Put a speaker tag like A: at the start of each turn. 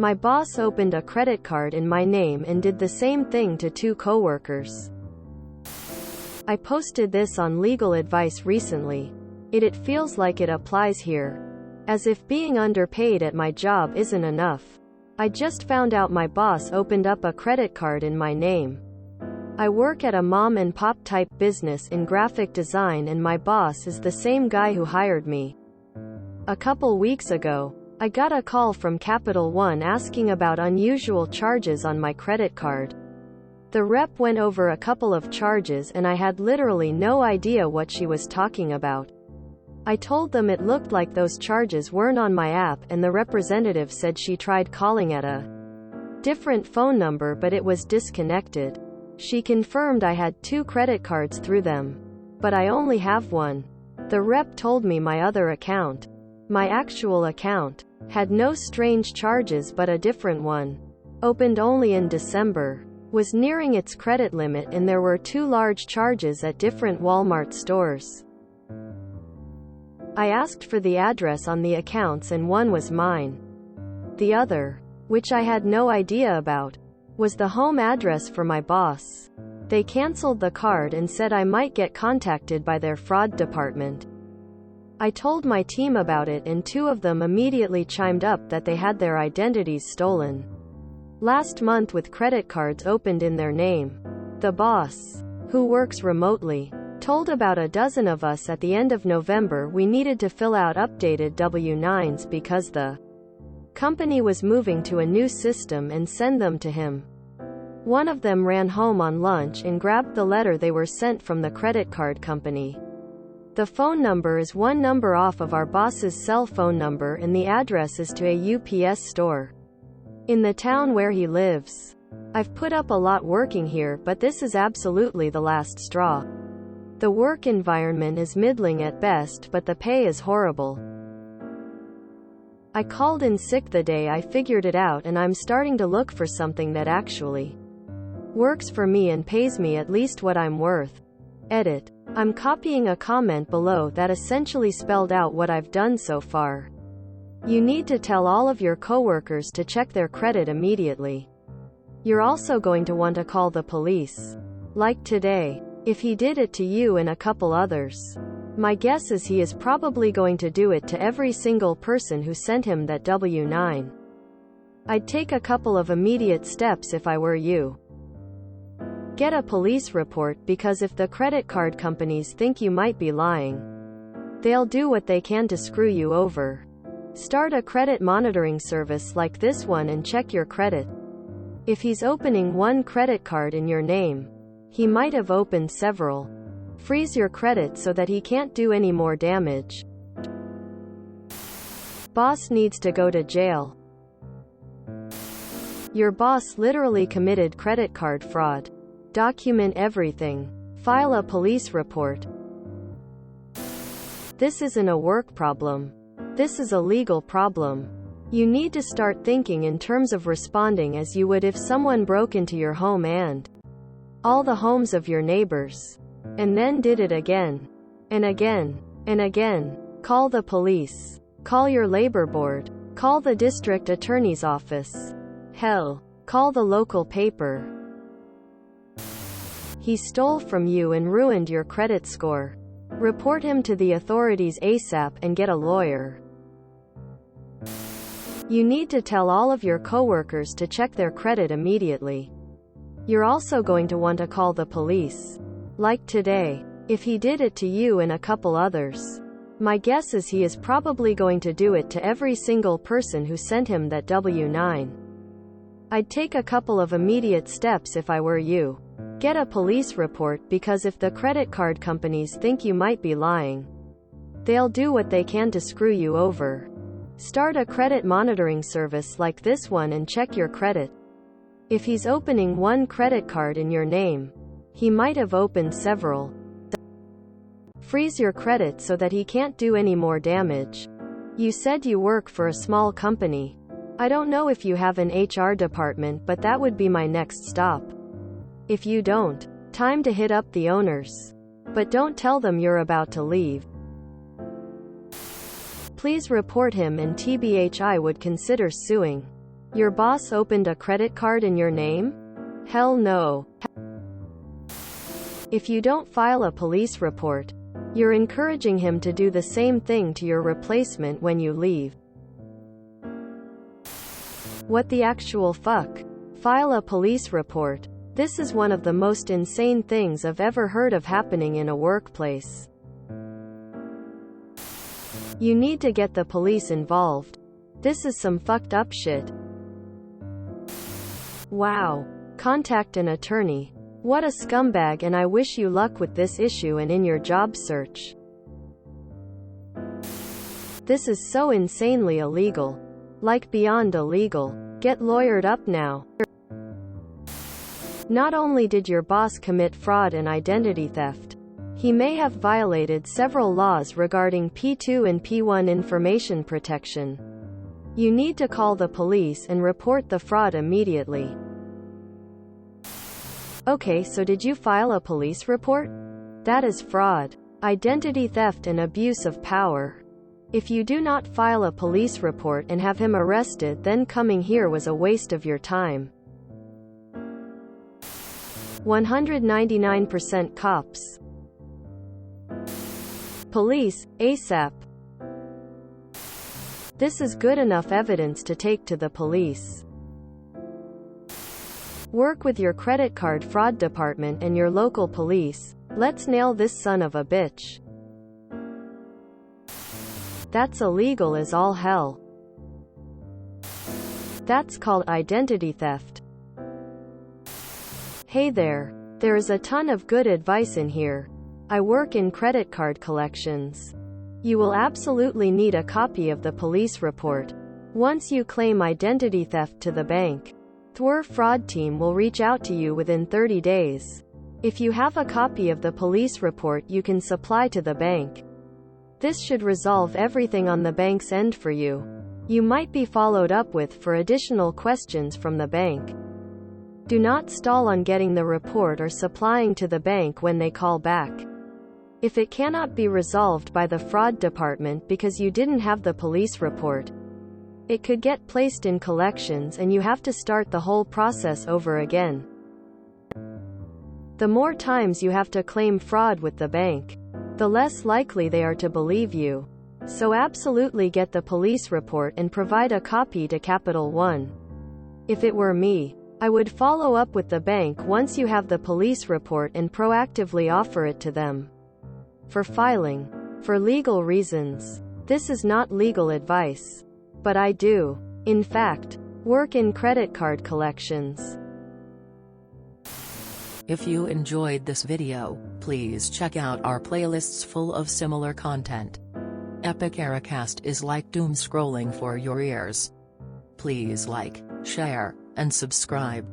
A: My boss opened a credit card in my name and did the same thing to 2 coworkers. I posted this on Legal Advice recently. It feels like it applies here. As if being underpaid at my job isn't enough. I just found out my boss opened up a credit card in my name. I work at a mom-and-pop type business in graphic design and my boss is the same guy who hired me. A couple weeks ago, I got a call from Capital One asking about unusual charges on my credit card. The rep went over a couple of charges and I had literally no idea what she was talking about. I told them it looked like those charges weren't on my app and the representative said she tried calling at a different phone number but it was disconnected. She confirmed I had 2 credit cards through them. But I only have one. The rep told me my other account, my actual account, had no strange charges but a different one, opened only in December, was nearing its credit limit and there were 2 large charges at different Walmart stores. I asked for the address on the accounts and one was mine. The other, which I had no idea about, was the home address for my boss. They canceled the card and said I might get contacted by their fraud department. I told my team about it and 2 of them immediately chimed up that they had their identities stolen last month with credit cards opened in their name. The boss, who works remotely, told about a dozen of us at the end of November we needed to fill out updated W-9s because the company was moving to a new system and send them to him. One of them ran home on lunch and grabbed the letter they were sent from the credit card company. The phone number is 1 number off of our boss's cell phone number and the address is to a UPS store in the town where he lives. I've put up a lot working here but this is absolutely the last straw. The work environment is middling at best but the pay is horrible. I called in sick the day I figured it out and I'm starting to look for something that actually works for me and pays me at least what I'm worth. Edit. I'm copying a comment below that essentially spelled out what I've done so far. You need to tell all of your coworkers to check their credit immediately. You're also going to want to call the police. Like today. If he did it to you and a couple others. My guess is he is probably going to do it to every single person who sent him that W-9. I'd take a couple of immediate steps if I were you. Get a police report because if the credit card companies think you might be lying, they'll do what they can to screw you over. Start a credit monitoring service like this one and check your credit. If he's opening 1 credit card in your name, he might have opened several. Freeze your credit so that he can't do any more damage. Boss needs to go to jail. Your boss literally committed credit card fraud. Document everything. File a police report. This isn't a work problem. This is a legal problem. You need to start thinking in terms of responding as you would if someone broke into your home and all the homes of your neighbors, and then did it again, and again, and again. Call the police. Call your labor board. Call the district attorney's office. Hell, call the local paper. He stole from you and ruined your credit score. Report him to the authorities ASAP and get a lawyer. You need to tell all of your coworkers to check their credit immediately. You're also going to want to call the police. Like today. If he did it to you and a couple others. My guess is he is probably going to do it to every single person who sent him that W-9. I'd take a couple of immediate steps if I were you. Get a police report because if the credit card companies think you might be lying, they'll do what they can to screw you over. Start a credit monitoring service like this one and check your credit. If he's opening 1 credit card in your name, he might have opened several. Freeze your credit so that he can't do any more damage. You said you work for a small company. I don't know if you have an HR department, but that would be my next stop. If you don't, time to hit up the owners. But don't tell them you're about to leave. Please report him and TBH I would consider suing. Your boss opened a credit card in your name? Hell no. If you don't file a police report, you're encouraging him to do the same thing to your replacement when you leave. What the actual fuck? File a police report. This is one of the most insane things I've ever heard of happening in a workplace. You need to get the police involved. This is some fucked up shit. Wow. Contact an attorney. What a scumbag, and I wish you luck with this issue and in your job search. This is so insanely illegal. Like beyond illegal. Get lawyered up now. Not only did your boss commit fraud and identity theft, he may have violated several laws regarding P2 and P1 information protection. You need to call the police and report the fraud immediately. Okay, so did you file a police report? That is fraud, identity theft and abuse of power. If you do not file a police report and have him arrested, then coming here was a waste of your time. 199% cops. Police, ASAP. This is good enough evidence to take to the police. Work with your credit card fraud department and your local police. Let's nail this son of a bitch. That's illegal as all hell. That's called identity theft. Hey there. There is a ton of good advice in here. I work in credit card collections. You will absolutely need a copy of the police report. Once you claim identity theft to the bank, the fraud team will reach out to you within 30 days. If you have a copy of the police report, you can supply to the bank. This should resolve everything on the bank's end for you. You might be followed up with for additional questions from the bank. Do not stall on getting the report or supplying to the bank when they call back. If it cannot be resolved by the fraud department because you didn't have the police report, it could get placed in collections and you have to start the whole process over again. The more times you have to claim fraud with the bank, the less likely they are to believe you. So absolutely get the police report and provide a copy to Capital One. If it were me, I would follow up with the bank once you have the police report and proactively offer it to them. For filing. For legal reasons. This is not legal advice. But I do, in fact, work in credit card collections.
B: If you enjoyed this video, please check out our playlists full of similar content. Epic Ericast is like doom scrolling for your ears. Please like, share, and subscribe.